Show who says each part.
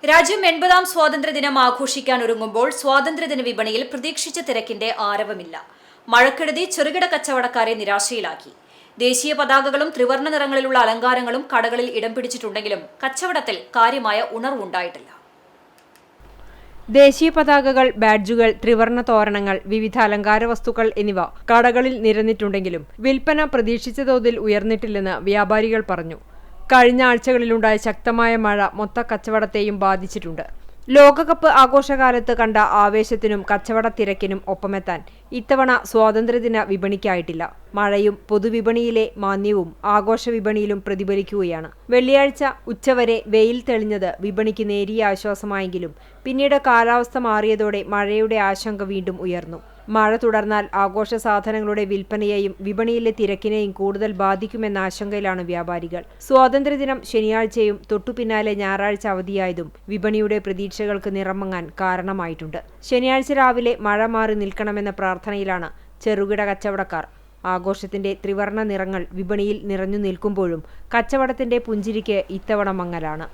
Speaker 1: രാജ്യം 80ാം സ്വാതന്ത്ര്യദിനം ആഘോഷിക്കാനൊരുങ്ങുമ്പോൾ സ്വാതന്ത്ര്യദിന വിപണിയിൽ പ്രതീക്ഷിച്ച തിരക്കിന്റെ ആരവമില്ല. മഴക്കെടുതി ചെറുകിട കച്ചവടക്കാരെ നിരാശയിലാക്കി. ദേശീയ പതാകകളും ത്രിവർണ്ണ നിറങ്ങളിലുള്ള അലങ്കാരങ്ങളും കടകളിൽ ഇടം പിടിച്ചിട്ടുണ്ടെങ്കിലും കച്ചവടത്തിൽ കാര്യമായ ഉണർവുണ്ടായിട്ടില്ല.
Speaker 2: ദേശീയ പതാകകൾ, ബാഡ്ജുകൾ, ത്രിവർണ്ണ തോരണങ്ങൾ, വിവിധ അലങ്കാര വസ്തുക്കൾ എന്നിവ കടകളിൽ നിരന്നിട്ടുണ്ടെങ്കിലും വിൽപ്പന പ്രതീക്ഷിച്ച തോതിൽ ഉയർന്നിട്ടില്ലെന്ന് വ്യാപാരികൾ പറഞ്ഞു. കഴിഞ്ഞ ആഴ്ചകളിലുണ്ടായ ശക്തമായ മഴ മൊത്ത കച്ചവടത്തെയും ബാധിച്ചിട്ടുണ്ട്. ലോകകപ്പ് ആഘോഷകാലത്ത് കണ്ട ആവേശത്തിനും കച്ചവട തിരക്കിനും ഒപ്പമെത്താൻ ഇത്തവണ സ്വാതന്ത്ര്യദിന വിപണിക്കായിട്ടില്ല. മഴയും പൊതുവിപണിയിലെ മാന്ദ്യവും ആഘോഷ വിപണിയിലും പ്രതിഫലിക്കുകയാണ്. വെള്ളിയാഴ്ച ഉച്ചവരെ വെയിൽ തെളിഞ്ഞത് വിപണിക്ക് നേരിയ ആശ്വാസമായെങ്കിലും പിന്നീട് കാലാവസ്ഥ മാറിയതോടെ മഴയുടെ ആശങ്ക വീണ്ടും ഉയർന്നു. മഴ തുടർന്നാൽ ആഘോഷ സാധനങ്ങളുടെ വിൽപ്പനയെയും വിപണിയിലെ തിരക്കിനെയും കൂടുതൽ ബാധിക്കുമെന്ന ആശങ്കയിലാണ് വ്യാപാരികൾ. സ്വാതന്ത്ര്യദിനം ശനിയാഴ്ചയും തൊട്ടുപിന്നാലെ ഞായറാഴ്ച അവധിയായതും വിപണിയുടെ പ്രതീക്ഷകൾക്ക് നിറമങ്ങാൻ കാരണമായിട്ടുണ്ട്. ശനിയാഴ്ച രാവിലെ മഴ മാറി നിൽക്കണമെന്ന പ്രാർത്ഥനയിലാണ് ചെറുകിട കച്ചവടക്കാർ. ആഘോഷത്തിന്റെ ത്രിവർണ്ണ നിറങ്ങൾ വിപണിയിൽ നിറഞ്ഞു നിൽക്കുമ്പോഴും കച്ചവടത്തിന്റെ പുഞ്ചിരിക്ക് ഇത്തവണ മങ്ങലാണ്.